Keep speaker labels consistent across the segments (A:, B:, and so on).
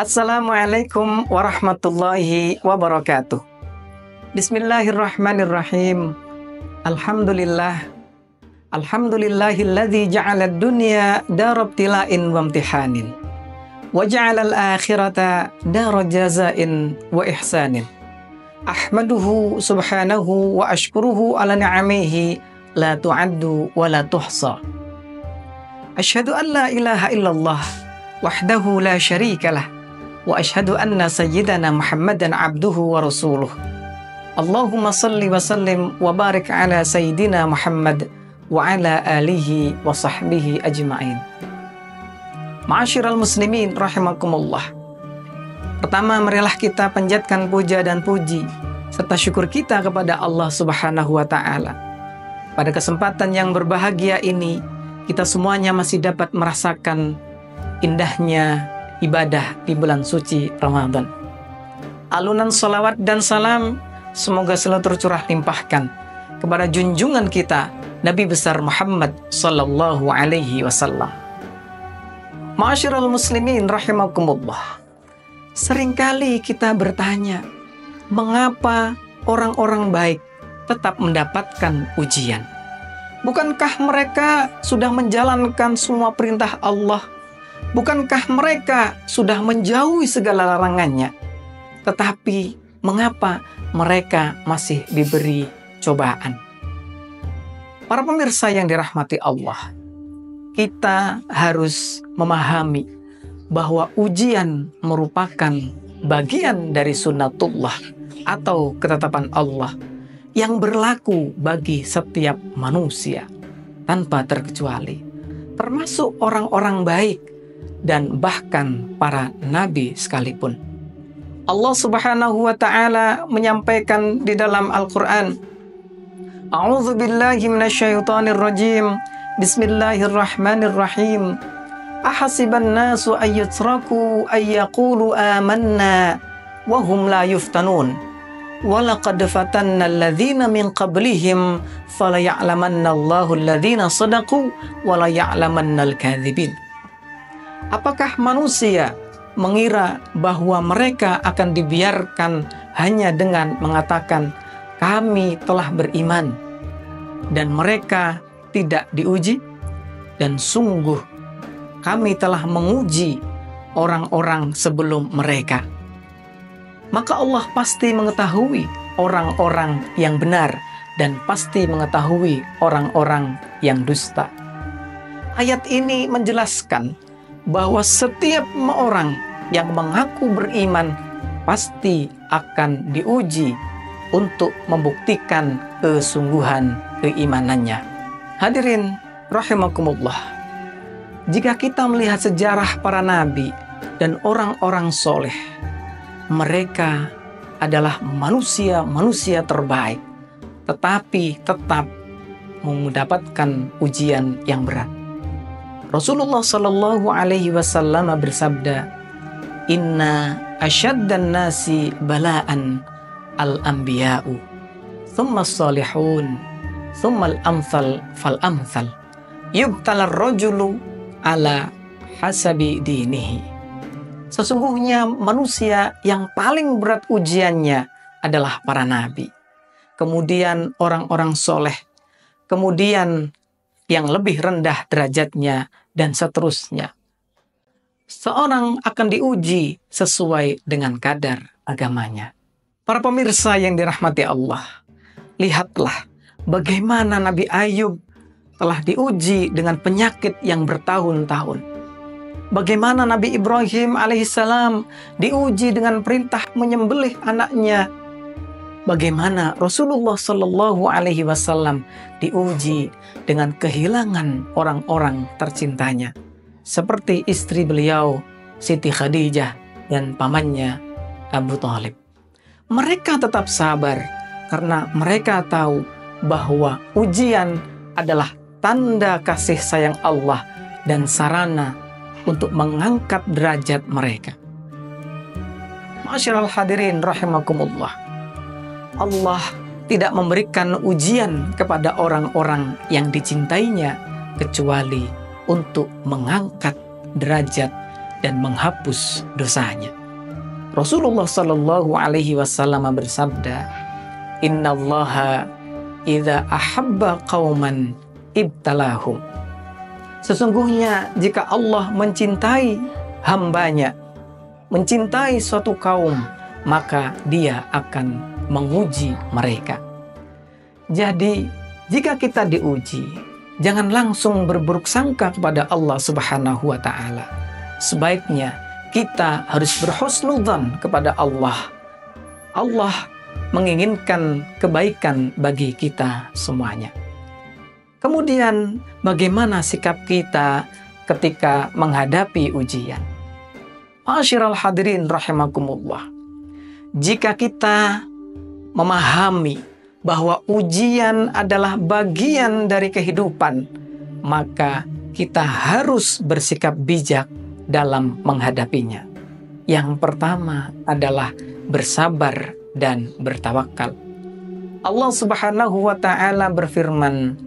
A: Assalamualaikum warahmatullahi wabarakatuh. Bismillahirrahmanirrahim. Alhamdulillah. Alhamdulillahilladzi ja'ala ad-dunya darabtila'in wa imtihanin. Wa ja'ala al-akhirata dara jazain wa ihsanin. Ahmaduhu subhanahu wa ashkuruhu ala ni'amihi la tu'addu wa la tuhsa. Asyhadu an la ilaha illallah wahdahu la syarikalah wa asyhadu anna sayyidana Muhammadan abduhu wa rasuluh. Allahumma salli wa sallim wa barik ala sayyidina Muhammad wa ala alihi wa sahbihi ajma'in. Ma'asyiral muslimin rahimakumullah. Pertama, marilah kita panjatkan puja dan puji serta syukur kita kepada Allah Subhanahu wa taala. Pada kesempatan yang berbahagia ini, kita semuanya masih dapat merasakan indahnya ibadah di bulan suci Ramadan. Alunan salawat dan salam semoga selalu tercurah limpahkan kepada junjungan kita Nabi besar Muhammad sallallahu alaihi wasallam. Ma'asyiral muslimin rahimakumullah. Seringkali kita bertanya, mengapa orang-orang baik tetap mendapatkan ujian? Bukankah mereka sudah menjalankan semua perintah Allah? Bukankah mereka sudah menjauhi segala larangannya? Tetapi mengapa mereka masih diberi cobaan? Para pemirsa yang dirahmati Allah, kita harus memahami bahwa ujian merupakan bagian dari sunnatullah atau ketetapan Allah yang berlaku bagi setiap manusia tanpa terkecuali, termasuk orang-orang baik dan bahkan para nabi sekalipun. Allah Subhanahu wa taala menyampaikan di dalam Al-Qur'an, A'udzu billahi minasyaitonir rajim. Bismillahirrahmanirrahim. Ahasiban nasu ayyutraku ayyaqulu amanna wa hum la yuftanun. Walaqad fatanna alladhina min qablihim falaya'lamanna Allahu alladhina sadaqu wa la ya'lamanna al-kadhibin. Apakah manusia mengira bahwa mereka akan dibiarkan hanya dengan mengatakan kami telah beriman dan mereka tidak diuji? Dan sungguh kami telah menguji orang-orang sebelum mereka. Maka Allah pasti mengetahui orang-orang yang benar dan pasti mengetahui orang-orang yang dusta. Ayat ini menjelaskan bahwa setiap orang yang mengaku beriman pasti akan diuji untuk membuktikan kesungguhan keimanannya. Hadirin rahimakumullah. Jika kita melihat sejarah para nabi dan orang-orang soleh, mereka adalah manusia-manusia terbaik, tetapi tetap mendapatkan ujian yang berat. Rasulullah Shallallahu Alaihi Wasallam bersabda, Inna asyaddan nasi balaan al-anbiya'u, thumma salihun, thumma al-amthal fal-amthal, yubtalar rajulu ala hasabi dinihi. Sesungguhnya manusia yang paling berat ujiannya adalah para nabi. Kemudian orang-orang soleh. Kemudian yang lebih rendah derajatnya dan seterusnya. Seorang akan diuji sesuai dengan kadar agamanya. Para pemirsa yang dirahmati Allah, lihatlah bagaimana Nabi Ayub telah diuji dengan penyakit yang bertahun-tahun. Bagaimana Nabi Ibrahim alaihissalam diuji dengan perintah menyembelih anaknya. Bagaimana Rasulullah Shallallahu Alaihi Wasallam diuji dengan kehilangan orang-orang tercintanya, seperti istri beliau Siti Khadijah dan pamannya Abu Thalib. Mereka tetap sabar karena mereka tahu bahwa ujian adalah tanda kasih sayang Allah dan sarana untuk mengangkat derajat mereka. Ma'asyiral hadirin rahimakumullah. Allah tidak memberikan ujian kepada orang-orang yang dicintainya kecuali untuk mengangkat derajat dan menghapus dosanya. Rasulullah Shallallahu Alaihi Wasallam bersabda, Innallaha idza ahabba qauman ibtalahum. Sesungguhnya jika Allah mencintai hambanya, mencintai suatu kaum, maka Dia akan menguji mereka. Jadi, jika kita diuji, jangan langsung berburuk sangka kepada Allah Subhanahu wa Ta'ala. Sebaiknya kita harus berhusnudzan kepada Allah. Allah menginginkan kebaikan bagi kita semuanya. Kemudian, bagaimana sikap kita ketika menghadapi ujian? Ma'asyiral hadirin rahimakumullah. Jika kita memahami bahwa ujian adalah bagian dari kehidupan, maka kita harus bersikap bijak dalam menghadapinya. Yang pertama adalah bersabar dan bertawakal. Allah Subhanahu wa Ta'ala berfirman,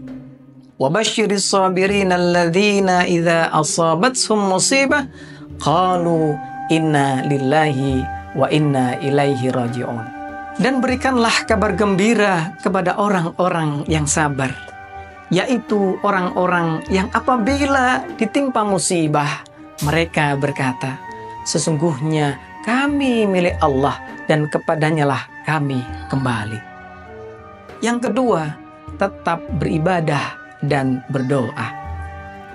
A: وَبَشِّرِ الصَّابِرِينَ الَّذِينَ إِذَا أَصَابَتْهُمْ مُصِيبَةٌ قَالُوا إِنَّا لِلَّهِ وَإِنَّا إِلَيْهِ رَاجِعُونَ. Dan berikanlah kabar gembira kepada orang-orang yang sabar, yaitu orang-orang yang apabila ditimpa musibah, mereka berkata, sesungguhnya kami milik Allah dan kepadanyalah kami kembali. Yang kedua, tetap beribadah dan berdoa.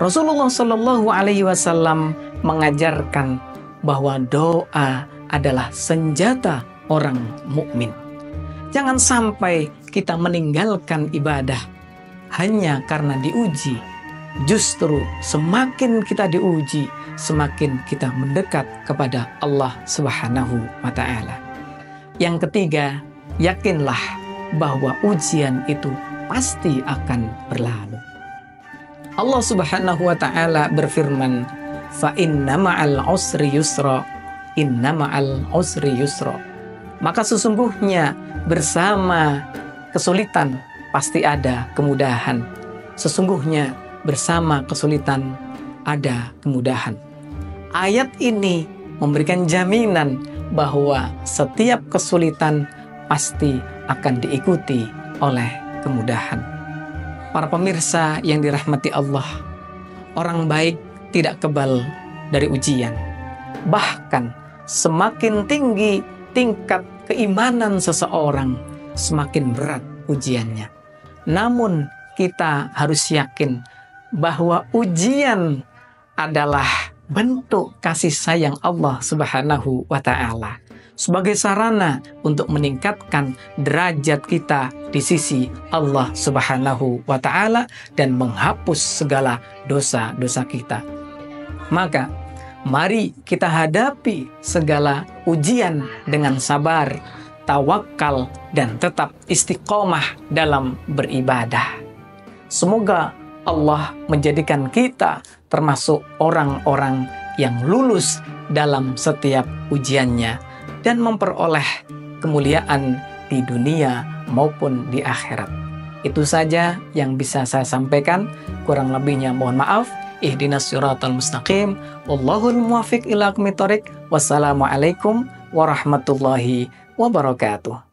A: Rasulullah Shallallahu Alaihi Wasallam mengajarkan bahwa doa adalah senjata orang mukmin. Jangan sampai kita meninggalkan ibadah hanya karena diuji. Justru semakin kita diuji, semakin kita mendekat kepada Allah Subhanahu wa Ta'ala. Yang ketiga, yakinlah bahwa ujian itu pasti akan berlalu. Allah Subhanahu wa Ta'ala berfirman, fa inna ma'al usri yusra, inna ma'al usri yusra. Maka sesungguhnya bersama kesulitan pasti ada kemudahan. Sesungguhnya bersama kesulitan ada kemudahan. Ayat ini memberikan jaminan bahwa setiap kesulitan pasti akan diikuti oleh kemudahan. Para pemirsa yang dirahmati Allah, orang baik tidak kebal dari ujian. Bahkan semakin tinggi tingkat keimanan seseorang, semakin berat ujiannya. Namun kita harus yakin bahwa ujian adalah bentuk kasih sayang Allah Subhanahu wa Ta'ala sebagai sarana untuk meningkatkan derajat kita di sisi Allah Subhanahu wa Ta'ala dan menghapus segala dosa-dosa kita. Maka mari kita hadapi segala ujian dengan sabar, tawakal, dan tetap istiqomah dalam beribadah. Semoga Allah menjadikan kita termasuk orang-orang yang lulus dalam setiap ujiannya dan memperoleh kemuliaan di dunia maupun di akhirat. Itu saja yang bisa saya sampaikan. Kurang lebihnya mohon maaf. Ihdinas siratal mustaqim. Wallahul muwaffiq ila aqwamit thoriq. Wassalamualaikum warahmatullahi wabarakatuh.